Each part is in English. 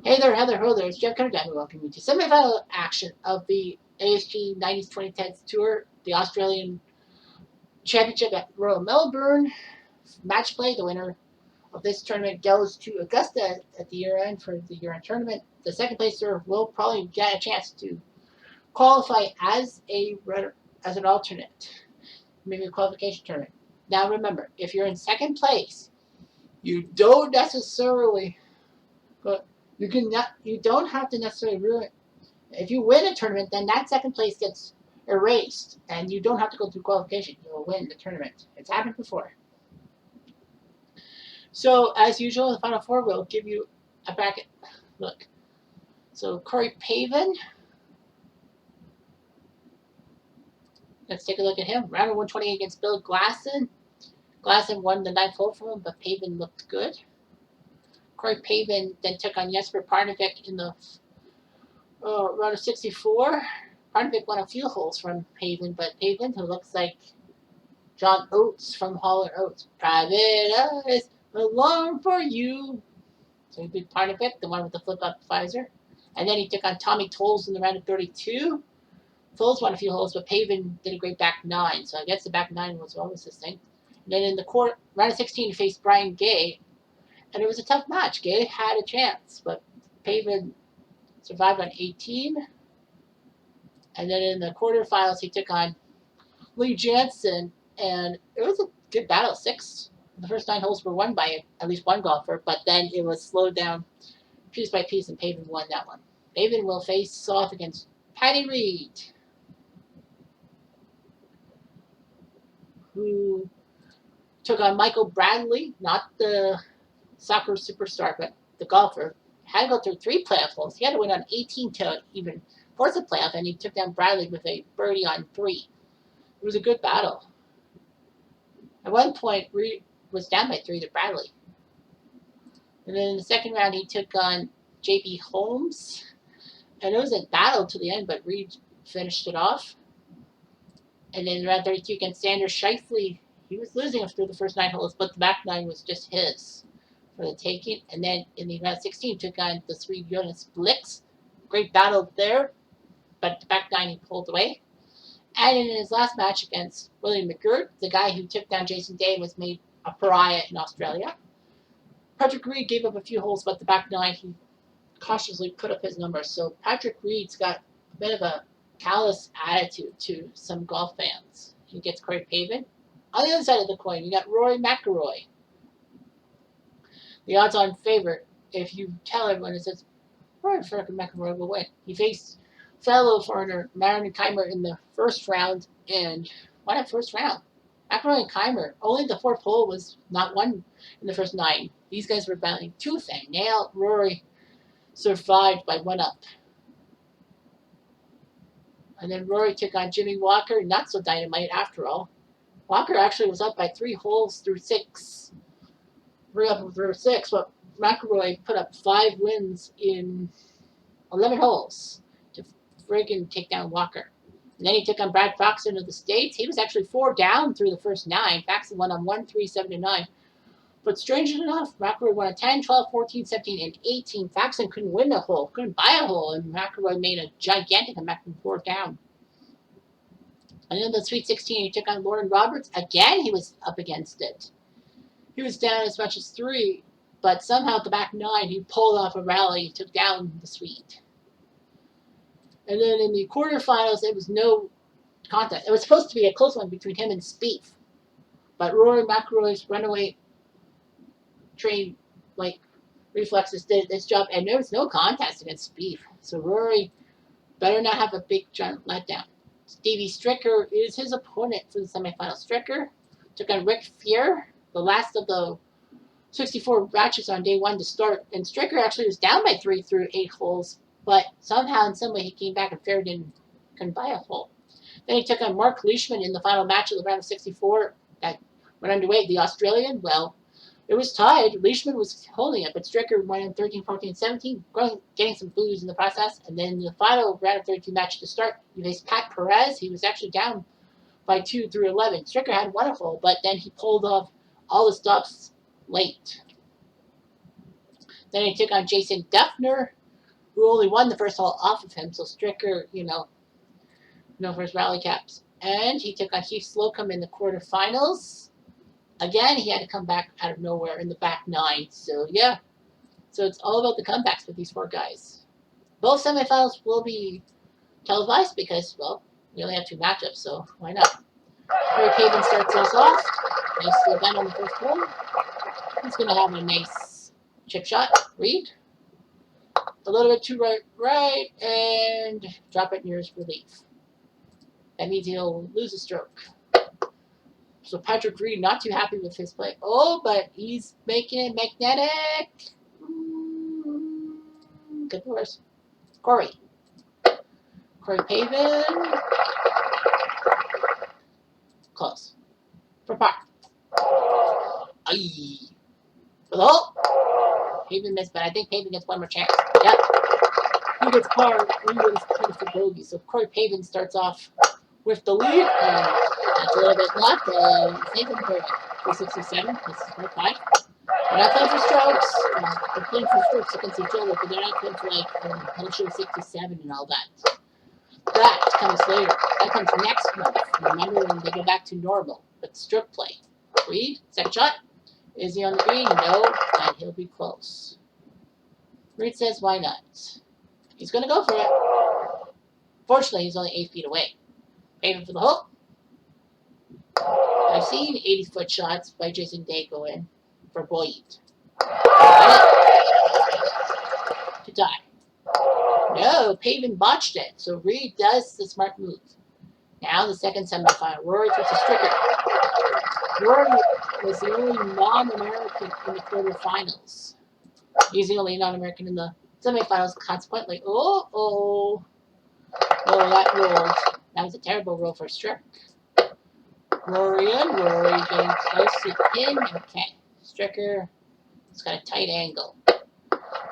Hey there, Heather, ho there, it's Jeff Cunningham, welcome you to semi-final action of the ASG 90s 2010s Tour, the Australian Championship at Royal Melbourne. Match play, the winner of this tournament goes to Augusta at the year-end for the year-end tournament. The second placer will probably get a chance to qualify as as an alternate, maybe a qualification tournament. Now remember, if you're in second place, you don't necessarily, you don't have to necessarily ruin. If you win a tournament, then that second place gets erased, and you don't have to go through qualification. You'll win the tournament. It's happened before. So, as usual, the Final Four will give you a bracket look. So, Corey Pavin, let's take a look at him. Round of 128 against Bill Glasson. Glasson won the ninth hole for him, but Pavin looked good. Corey Pavin then took on Jesper Parnevik in the round of 64. Parnevik won a few holes from Pavin, but Pavin, who looks like John Oates from Hall & Oates. Private Eyes, alarm for you. So he beat Parnevik, the one with the flip-up visor. And then he took on Tommy Tolles in the round of 32. Tolles won a few holes, but Pavin did a great back nine. So I guess the back nine was always his thing. And then in the round of 16, he faced Brian Gay. And it was a tough match. Gay had a chance, but Pavin survived on 18. And then in the quarterfinals, he took on Lee Jansen, and it was a good battle. The first 9 holes were won by at least one golfer, but then it was slowed down piece by piece, and Pavin won that one. Pavin will face off against Patty Reed, who took on Michael Bradley, not the soccer superstar, but the golfer. Had to go through 3 playoff holes. He had to win on 18 to even force a playoff, and he took down Bradley with a birdie on 3. It was a good battle. At one point, Reed was down by 3 to Bradley. And then in the second round, he took on J.B. Holmes. And it was a battle to the end, but Reed finished it off. And then in round 32 against Sanders Scheifele, he was losing through the first 9 holes, but the back 9 was just his for the taking. And then in the round 16, he took on the Swede Jonas Blix. Great battle there, but the back 9 he pulled away. And in his last match against William McGirt, the guy who took down Jason Day was made a pariah in Australia. Patrick Reed gave up a few holes, but the back 9 he cautiously put up his numbers. So Patrick Reed's got a bit of a callous attitude to some golf fans. He gets Corey Pavin. On the other side of the coin, you got Rory McIlroy, the odds-on favorite. If you tell everyone, it says Rory McIlroy will win. He faced fellow foreigner Marin Keimer in the first round and won a first round. McIlroy and Keimer, only the 4th hole was not won in the first 9. These guys were battling tooth and nail. Rory survived by 1 up. And then Rory took on Jimmy Walker, not so dynamite after all. Walker actually was up by 3 holes through 6. 3 up through 6, but McIlroy put up 5 wins in 11 holes to friggin' take down Walker. And then he took on Brad Faxon of the States. He was actually 4 down through the first 9. Faxon won on 1, 3, 7, and 9. But strangely enough, McIlroy won a 10, 12, 14, 17, and 18. Faxon couldn't win a hole, couldn't buy a hole, and McIlroy made a gigantic comeback from 4 down. And in the Sweet 16, he took on Lauren Roberts. Again, he was up against it. He was down as much as 3, but somehow at the back 9, he pulled off a rally and took down the Swede. And then in the quarterfinals, it was no contest. It was supposed to be a close one between him and Spieth. But Rory McIlroy's runaway train reflexes did this job, and there was no contest against Spieth. So Rory better not have a big giant letdown. Stevie Stricker is his opponent for the semifinal. Stricker took on Rick Fier, the last of the 64 matches on day 1 to start. And Stricker actually was down by 3 through 8 holes, but somehow in some way he came back and Fier couldn't buy a hole. Then he took on Mark Leishman in the final match of the round of 64 that went underway. The Australian, well, it was tied. Leishman was holding it, but Stricker won in 13, 14, 17, getting some booze in the process. And then the final round of 32 match to start, he faced Pat Perez. He was actually down by 2 through 11. Stricker had won a hole, but then he pulled off all the stops late. Then he took on Jason Duffner, who only won the first hole off of him. So Stricker, for his rally caps. And he took on Heath Slocum in the quarterfinals. Again, he had to come back out of nowhere in the back nine. So, yeah. So it's all about the comebacks with these four guys. Both semifinals will be televised because, well, we only have two matchups, so why not? Corey Pavin starts us off. Nicely done on the first hole. He's going to have a nice chip shot. Reed. A little bit too right, and drop it near his relief. That means he'll lose a stroke. So Patrick Reed not too happy with his play. Oh, but he's making it magnetic. Good horse. Corey Pavin. Close. For par. Aye. For the hole. Pavin missed, but I think Pavin gets one more chance. Yep. He gets par. Reed gets for bogey. So Corey Pavin starts off with the lead. And that's a little bit left. And save him for 367. This is 45. They're not playing for strokes. They're playing for strokes against each other, but they're not playing for Hellshire 67 and all that. That comes later. That comes next month. Remember when they go back to normal. But stroke play. Reed, second shot. Is he on the green? No, and he'll be close. Reed says, why not? He's going to go for it. Fortunately, he's only 8 feet away. Paving for the hole. I've seen 80-foot shots by Jason Day go in for Boyd. To tie. No, Pavin botched it. So Reed does the smart move. Now the second semifinal. Rory versus Stricker. Rory was the only non-American in the quarterfinals. He's the only non-American in the semifinals, consequently. Oh, that rolled. That was a terrible roll for Strick. Rory getting close to pin. Okay, Stricker has got a tight angle.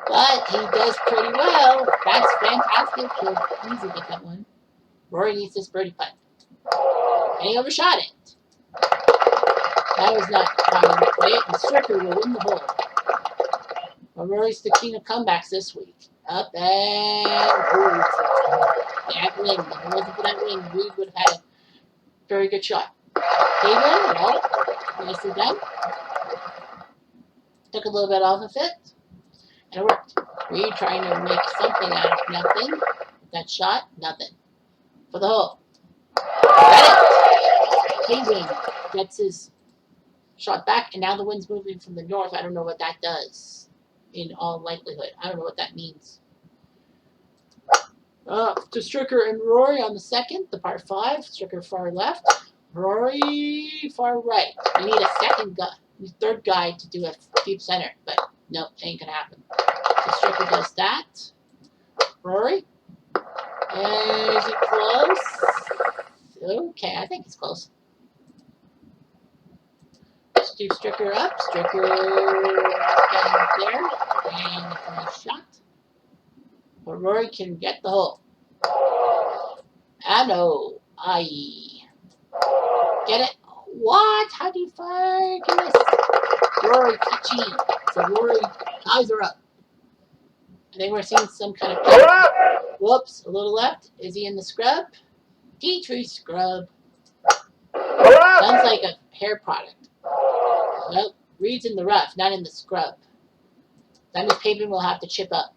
But he does pretty well. That's fantastic. He'll easily get that one. Rory needs this birdie putt. And he overshot it. That was not how to play it. And Stricker will win the hole. But Rory's the king of comebacks this week. Up and that win. If it wasn't for that win, Reed would have had a very good shot. Pavin, well, nicely done. Took a little bit off of it. And it worked. Reed trying to make something out of nothing. That shot, nothing. For the hole. Got it. Pavin gets his shot back, and now the wind's moving from the north. I don't know what that does, in all likelihood. I don't know what that means. To Stricker and Rory on the second, the par 5. Stricker far left. Rory far right. We need a third guy to do a deep center, but nope, ain't gonna happen. So Stricker does that. Rory. Is he close? Okay, I think he's close. Let's do Stricker up. Stricker down there. And a nice shot. But Rory can get the hole. No. Get it? What? How do you fire? Goodness. Rory catchy. So Rory eyes are up. I think we're seeing some kind of. Whoops, a little left. Is he in the scrub? Tea tree scrub. Sounds like a hair product. Nope. Reed's in the rough, not in the scrub. That means Pavin will have to chip up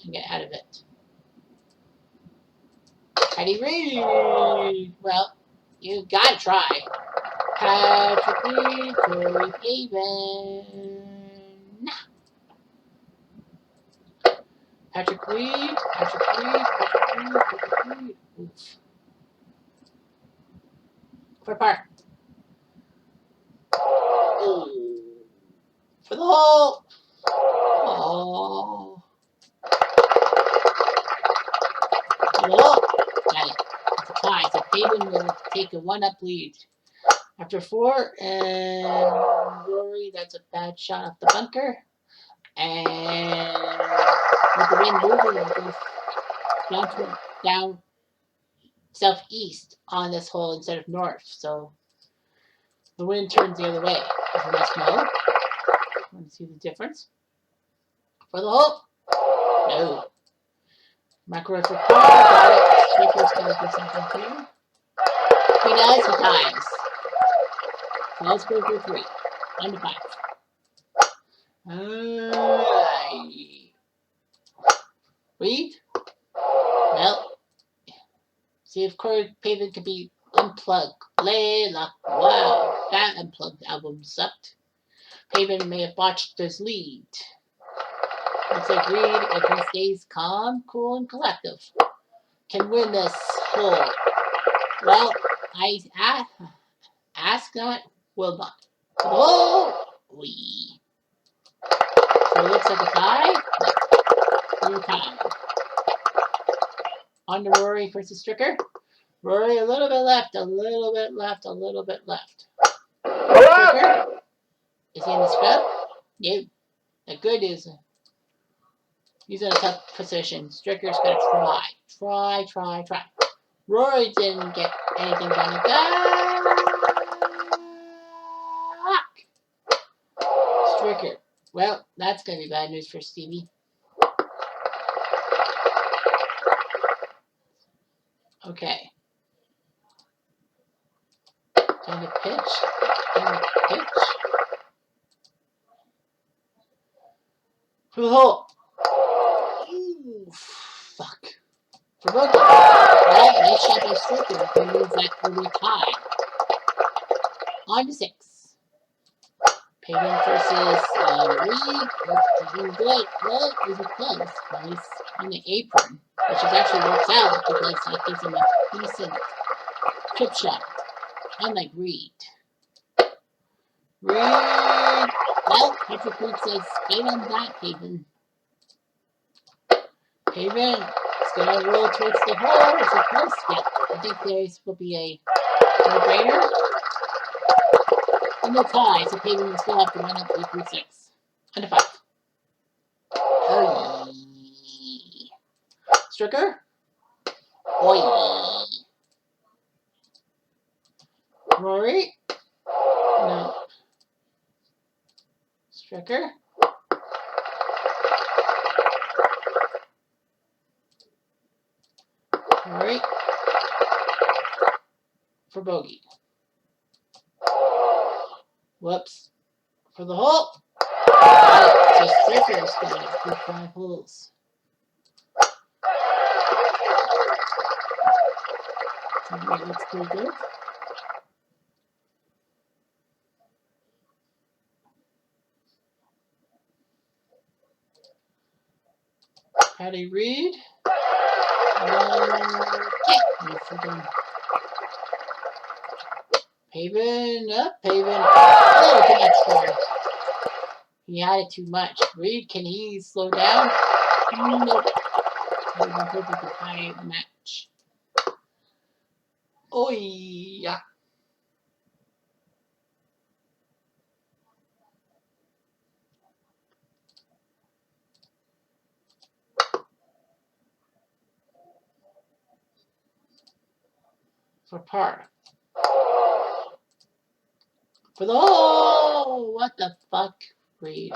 and get out of it. Patty Reed. Well, you gotta try. Patrick Reed, Corey Pavin. Patrick Reed. Oof. For par. Oh. For the hole. Oh. For the hole. Got it. It's a tie. So Pavin will take a 1-up lead. After 4, and Rory, that's a bad shot off the bunker. And with the wind moving, it goes down southeast on this hole instead of north. So the wind turns the other way. If you must know. Want to see the difference? For the hole. No. McElroy for par. Got it. Striker's got to do something here. He does. He ties. So let's go for 3. 1 to 5. Read. Well, see if Corey Pavin could be unplugged. Layla. Wow, that unplugged album sucked. Pavin may have botched his lead. Looks like Reed, if he stays calm, cool, and collective, can win this hole. Well, I ask not, will not. Oh, wee. So it looks like a tie. You're tied. On to Rory versus Stricker. Rory, a little bit left, a little bit left, a little bit left. Stricker, is he in the scrub? Nope. The good is he's in a tough position. Stricker's gonna try. Rory didn't get anything done with that. Stricker. Well, that's gonna be bad news for Stevie. Okay. Time to pitch. For the hole. Ooh, fuck. For bogey. Well, nice shot by Stricker. He moves that over the tie. On to 6. Pavin versus Reed. Doing good. Well, is it close? Nice on the apron, which actually works out because that gives him a decent chip shot. Unlike Reed. Well, Patrick Reed says, "Get on that, Pavin." Pavin is going to roll towards the hole. Is it close? Yeah, I think this will be a no-brainer. And no tie, so Pavin will still have to run up 3 through 6. Under 5. Oi. Stricker? Oi. Rory? No. Stricker? Rory? For bogey. Whoops. For the hole. Got it. So Stricker's got it for 5 holes. That looks pretty good. Patty Reed. Okay. Pavin up. Pavin. A little too much there. He had it too much. Reed, can he slow down? Nope. Pavin perfect to tie the match. Oh yeah. For par. For the oh, what the fuck, Reed?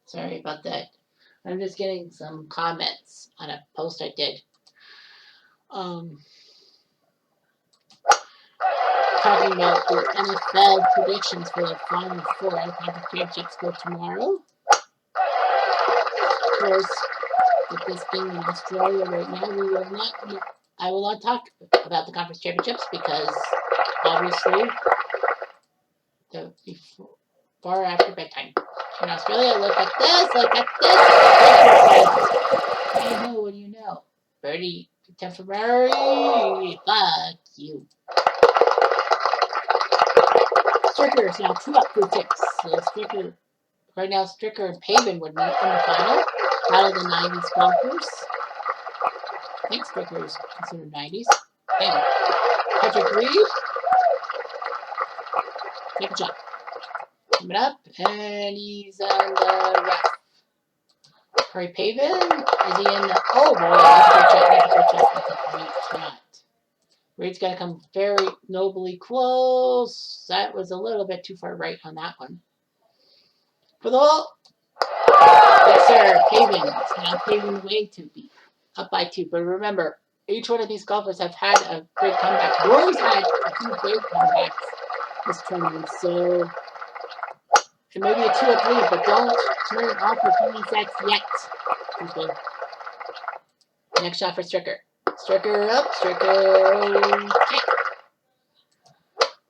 Sorry about that. I'm just getting some comments on a post I did. Talking about the NFL predictions for the Final Four conference championships go tomorrow. Of course, with this being in Australia right now, I will not talk about the conference championships because obviously they'll be far after bedtime. In Australia, look at this. I know, what do you know? Birdie, temporary. Fuck you. Stricker is now 2 up through 6. So Stricker, right now Stricker and Pavin would meet in the final. Out of the 90s golfers. I think Stricker is considered 90s. Anyway, Patrick Reed. Take a shot. Coming up, and he's on the left. Corey Pavin, is he in the... Oh boy, that's a good shot, that's a good shot, that's a great shot. Reed's got to come very nobly close. That was a little bit too far right on that one. For the hole. Yes, sir. Pavin. It's now paving the way to be up by 2. But remember, each one of these golfers have had a great comeback. Rory's had a few great comebacks this tournament. So it may be a 2-up lead, but don't turn it off your feeling sets yet. Okay. Next shot for Stricker. Stricker up. Stricker. Okay.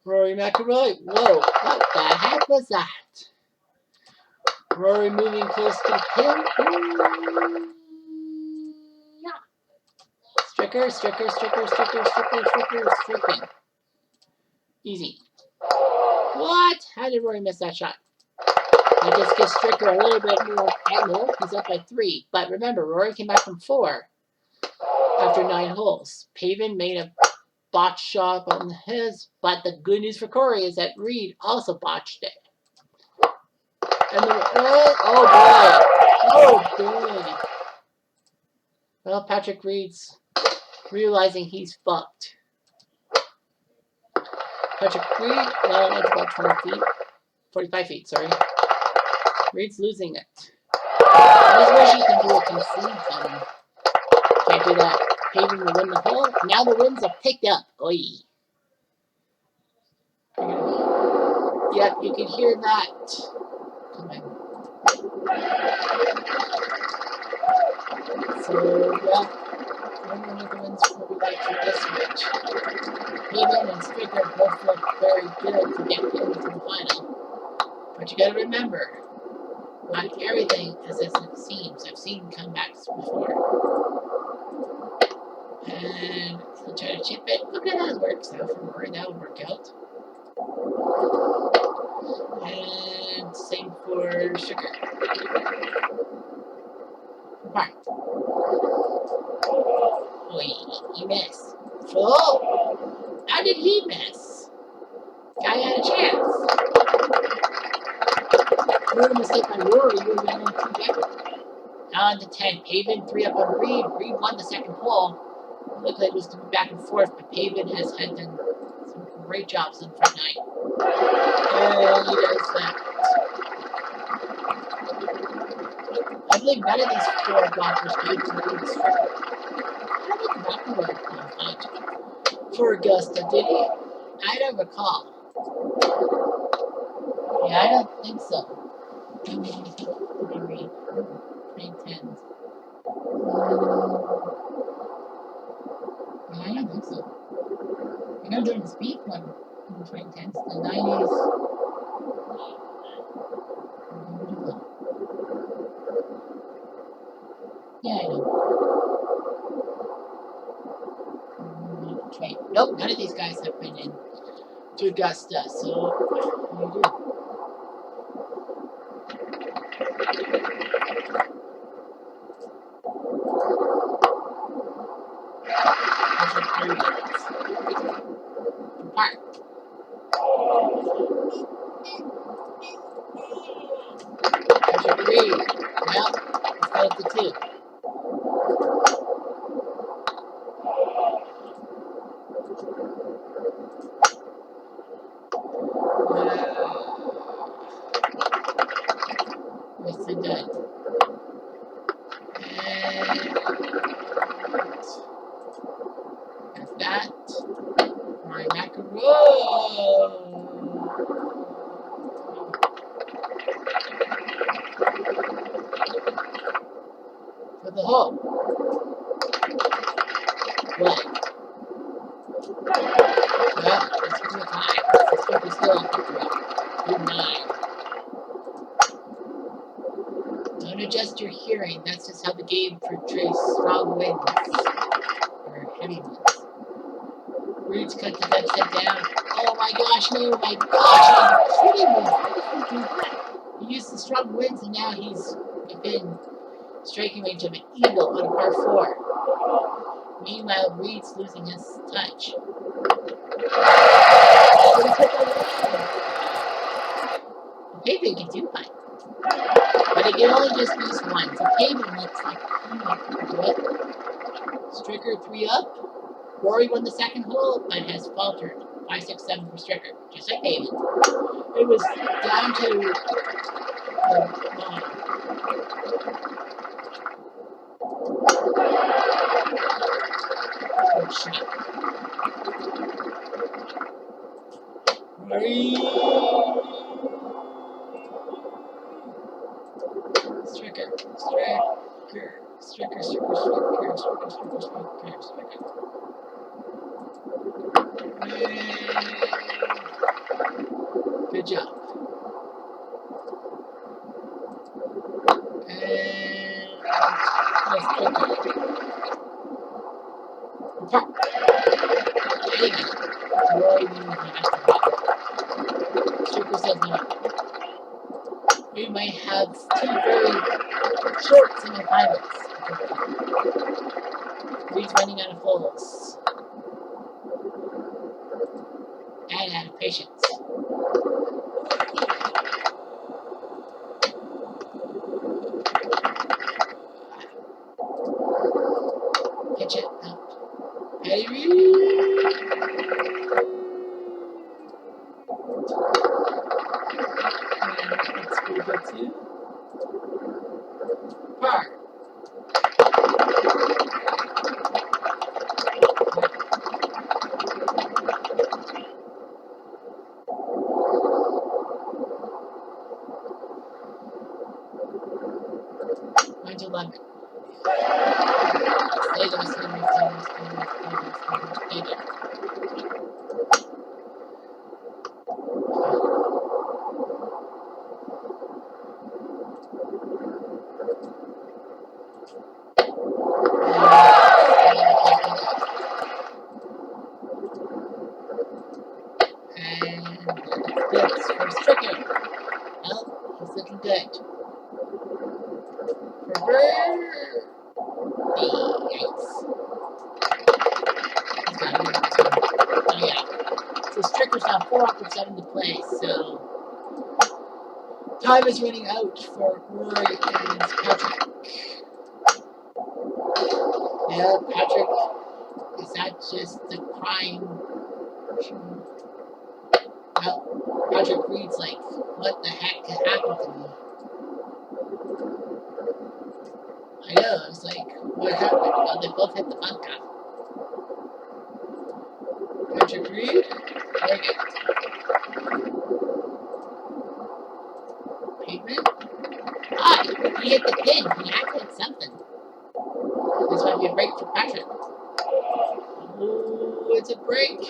Rory McIlroy. Whoa. What the heck was that? Rory moving close to the pin. Yeah. Stricker, Stricker, Stricker, Stricker, Stricker, Stricker, Stricker. Easy. What? How did Rory miss that shot? That just gives Stricker a little bit more ammo. He's up by 3. But remember, Rory came back from 4 after 9 holes. Pavin made a botch shot on his, but the good news for Corey is that Reed also botched it. And oh boy. Well, Patrick Reed's realizing he's fucked. Patrick Reed, well, that's about 20 feet. 45 feet, sorry. Reed's losing it. I wish he can do a concede button. Can't do that. Paving will win the hole. Now the winds are picked up. Oi. Yep, you can hear that. Come on. So, yeah. I wonder what the winds will be like for this match. Pavin and Stricker both look very good to get into the final. But you gotta remember, not everything is as it seems. I've seen comebacks before. And he'll try to chip it. Okay, that works out for Rory. That would work out. And same for Sugar. Apart. Oh, he missed. Oh! How did he miss? Guy had a chance. What a mistake by Rory. You were only 2 down. On to 10. Pavin 3 up on Reed. Reed won the second hole. It looked like it was going to be back and forth, but Pavin has had done some great jobs in the front 9. Oh, he does that. I believe none of these 4 golfers gave the lead strip. How did McIlroy qualify for Augusta, did he? I don't recall. Yeah, I don't think so. Let me read. 2010s. Yeah, I don't think so. I know during the speed one in the 2010s, the 90s. Yeah, I know. Nope, none of these guys have been in to Augusta, so what do you do? Park. Patrick Reed. Well, let's go to 2. Yes, it did. And that. Rory McIlroy. For the hole. What? Well, it's 2 o'clock. It's going to be still up to 3. Good 9. Don't adjust your hearing. That's just how the game portrays strong winds. Or heavy winds. Reed's cut the dead set down. Oh my gosh, no, my gosh, he's kidding me. How does he do that? He used the strong winds and now he's within striking range of an eagle on a par 4. Meanwhile, Reed's losing his touch. Paving can do fine. But it can only just use one. So Paving looks like he might do it. Stricker 3 up. Rory won the second hole, but has faltered. 5, 6, 7 for Stricker. Just like Paving. It was down to the shot. Rory. Stricker. Good job. And let's click it. Apart. Roy Stricker says no. We might have 2 very short semifinals. Reed's running out of holes. And out of patience. Pitch it up. Hey, Reed! That's pretty good too. Par. Mine's 11. Stay there. And that's for Stricker. Well, he's looking good. For Yikes. Oh yeah. So Stricker's now 4 off of 7 to play, so time is running out for Rory and Patrick. Yeah, Patrick, is that just the crying? Well, Patrick Reed's like, what the heck happened to me? I know, I was like, what happened? Well, they both hit the bunker. Patrick Reed, very good. Pavement. Ah, he hit the pin. He acted something. This might be a break for Patrick. Ooh, it's a break.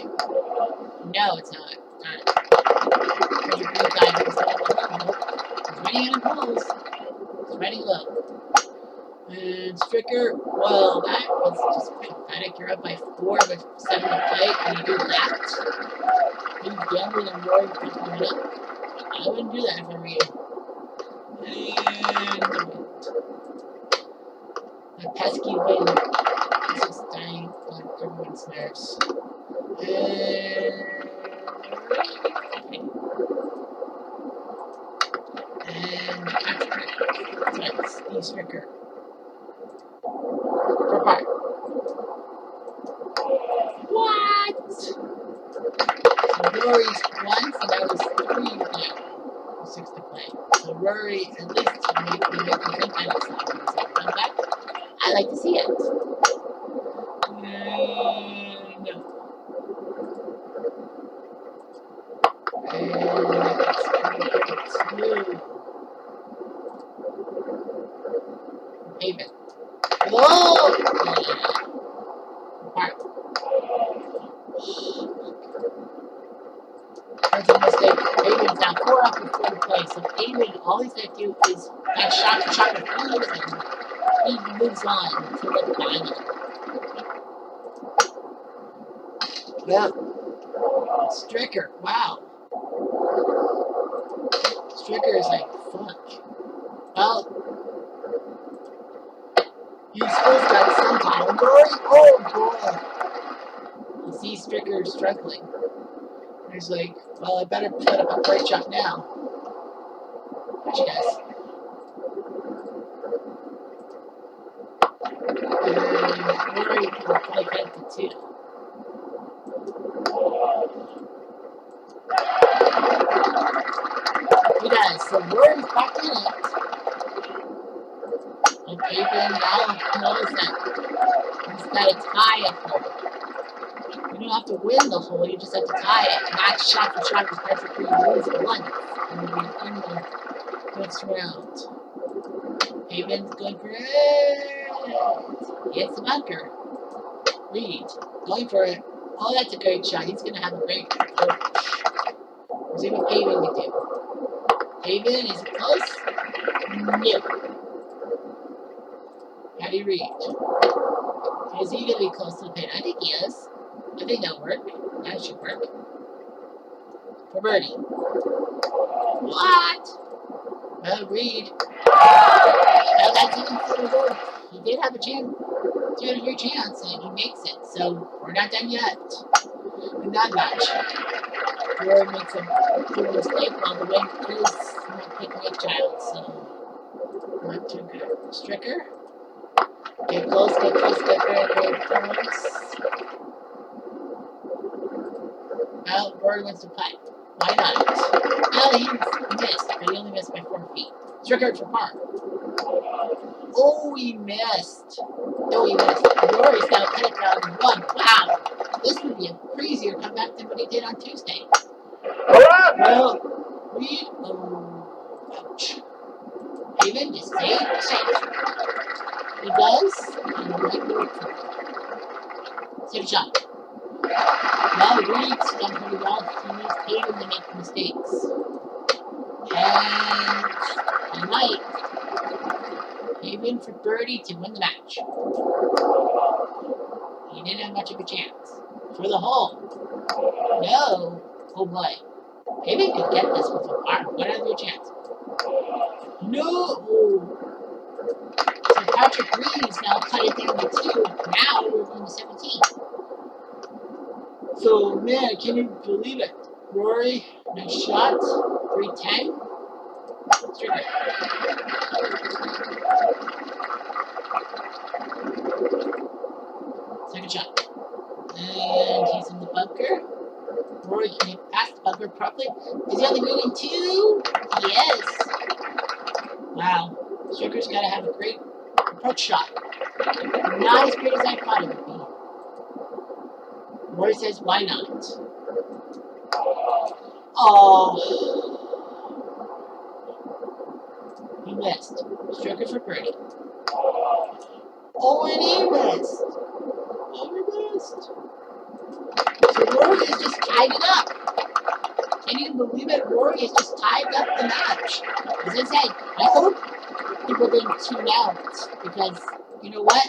No, it's not. Patrick Reed died. He's running out of holes. He's running low. And Stricker, well, that was just pathetic. You're up by 4 with 7 to play, and you do that. You gamble and Roy for 50 minutes. I wouldn't do that if I were you. And the wind. The pesky wind is just dying on everyone's nerves. And Patrick, that's Steve Stricker. For par. What? So Rory's 1, so that was 3 now. 6 to play. So Rory at least make the finals now. Come back. I like to see it. And no. And that's 2. Pavement. Whoa! Apart. That's a mistake. Pavement's now 4 up in 4 to play. So Pavement, all he's going to do is that shot to try to finish and he moves on to the final. Yeah. Stricker, wow. Stricker is like, fuck. Well, he's supposed to have some time. Oh boy. You see Stricker struggling. He's like, well, I better put up a great shot now. Watch you guys. Rory will probably get the 2. You guys, so Rory's back in it. And Peyton now knows that he's got to tie a hole. You don't have to win the hole, you just have to tie it. Not shot for shot with Patrick Green lose once. And you'll be in the next round. Peyton's going for it. Hits the bunker. Reed going for it. Oh, that's a great shot. He's going to have a great approach. We'll see what Peyton can do. Peyton, is it close? No. How do you reach? Is he going to be close to the pin? I think he is. I think that'll work. That should work. For birdie. What? Well, Reed. Well, that's even for the board. He did have a chance. He had a great chance, and he makes it. So, we're not done yet. In that match. Rory makes a mistake while the wind is not picking up child. So, not too good. Stricker. Get close, get close, get very, very close. Well, Rory wants to putt. Why not? Well, he missed, but he only missed by 4 feet. Stricker for par. Oh, he missed. No, he missed. Rory's got to put it down 1. Wow. This would be a crazier comeback than what he did on Tuesday. Well, ouch. David, just stay safe. He does, and he might work for it. Save a shot. Well, Reed's done pretty well. He needs Hayden to make mistakes. And he might. Hayden for birdie to win the match. He didn't have much of a chance. For the hole. No. Oh boy. Hayden could get this with a par. What other chance? No. So Patrick Reed's now cut it down to 2. Now we're going to 17. So, man, can you believe it? Rory, nice shot. 310. Stricker. Second shot. And he's in the bunker. Rory can get past the bunker properly. Is he on the green in 2? Yes. Wow. Stricker's got to have a great approach shot. Not as great as I thought it would be. Rory says, why not? Oh. He missed. Stricker for birdie. Oh, and he missed. Oh, he missed. So Rory has just tied it up. Can you believe it? Rory has just tied up the match. As I say, I hope people didn't tune out because, you know what?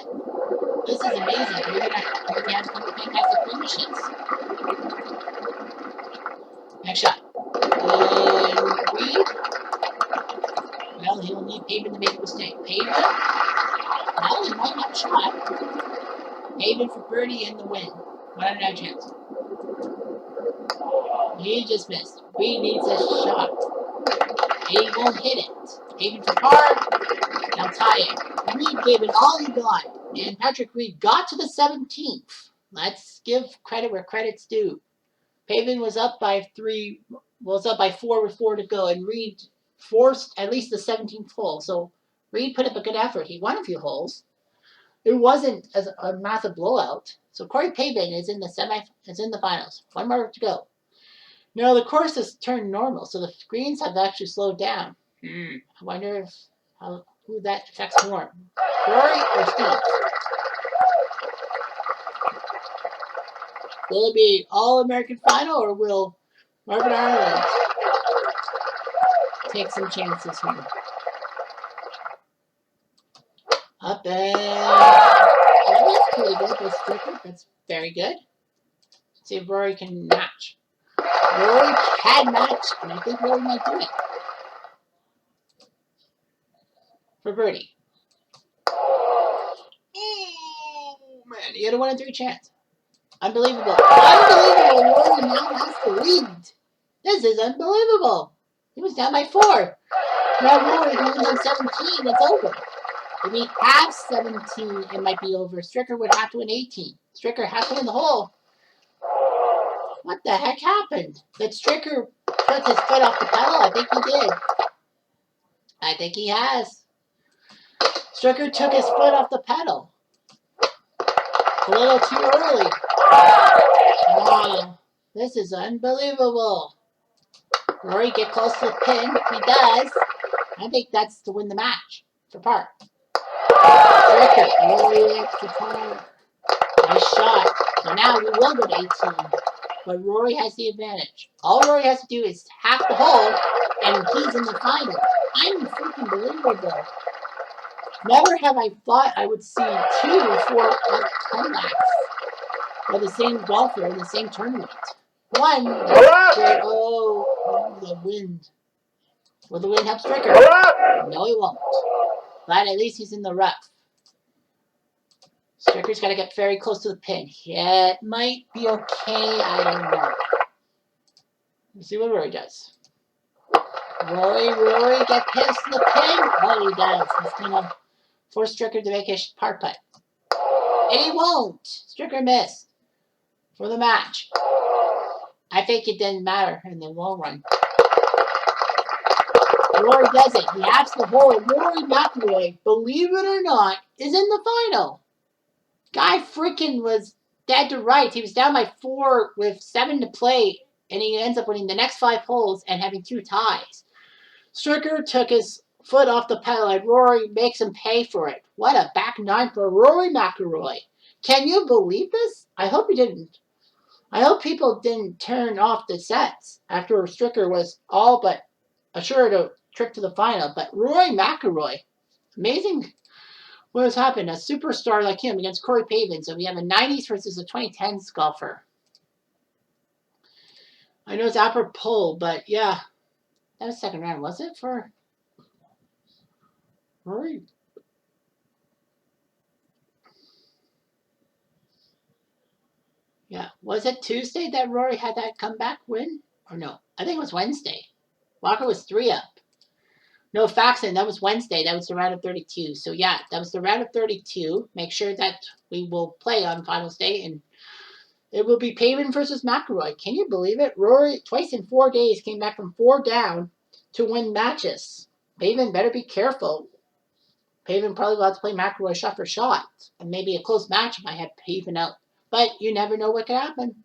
This is amazing. We're going to have a couple fantastic finishes. Next shot. And Reed. Well, he'll need Pavin to make a mistake. Pavin. Well, he might have a shot. Pavin for birdie in the win. 1.5 chance. He just missed. Reed needs a shot. He won't hit it. Pavin for par. Now tie it. Reed gave it all he got. And Patrick Reed got to the 17th. Let's give credit where credit's due. Pavin was up by 4 with 4 to go, and Reed forced at least the 17th hole. So Reed put up a good effort. He won a few holes. It wasn't a massive blowout. So Corey Pavin is in the finals. 1 more to go. Now the course has turned normal, so the greens have actually slowed down. I wonder who that affects more, Rory or Steve. Will it be All-American Final, or will Marvin Ireland take some chances here? Up and that's pretty good. That's very good. Let's see if Rory can match. Rory had match, and I think Rory might do it. For birdie. Oh, man. He had a 1 in 3 chance. Unbelievable. Unbelievable. Rory now has the lead. This is unbelievable. He was down by 4. Now Rory only on 17. It's over. If he has 17, it might be over. Stricker would have to win 18. Stricker has to win the hole. What the heck happened? Did Stricker put his foot off the pedal? I think he did. I think he has. Stricker took his foot off the pedal. A little too early. Wow. This is unbelievable. Rory get close to the pin. He does. I think that's to win the match for par. Stricker. Rory extra par. Nice shot. So now we will go to 18. But Rory has the advantage. All Rory has to do is half the hole, and he's in the final. Freaking believable. Never have I thought I would see 2 or 4 comebacks for the same golfer in the same tournament. One, the wind. Will the wind help Stricker? No, he won't. But at least he's in the rough. Stricker's got to get very close to the pin. Yeah, it might be okay. I don't know. Let's see what Rory does. Rory, get past the pin. Oh, he does. He's going to force Stricker to make a par putt. And he won't. Stricker missed for the match. I think it didn't matter in the long run. Rory does it. He has the hole. Rory McIlroy, believe it or not, is in the final. Guy freaking was dead to rights. He was down by 4 with 7 to play, and he ends up winning the next 5 holes and having 2 ties. Stricker took his foot off the pedal, and Rory makes him pay for it. What a back 9 for Rory McIlroy. Can you believe this? I hope he didn't. I hope people didn't turn off the sets after Stricker was all but assured a trip to the final. But Rory McIlroy, amazing what has happened. A superstar like him against Corey Pavin. So we have a 90s versus a 2010s golfer. I know it's apropos, but yeah. That was second round, was it, for Rory? Yeah. Was it Tuesday that Rory had that comeback win? Or no? I think it was Wednesday. Walker was 3 up. No, Faxon, that was Wednesday. That was the round of 32. So, yeah, that was the round of 32. Make sure that we will play on finals day. And it will be Pavin versus McIlroy. Can you believe it? Rory, twice in 4 days, came back from 4 down to win matches. Pavin better be careful. Pavin probably will have to play McIlroy shot for shot. And maybe a close match might have Pavin out. But you never know what could happen.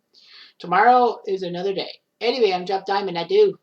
Tomorrow is another day. Anyway, I'm Jeff Diamond. I do.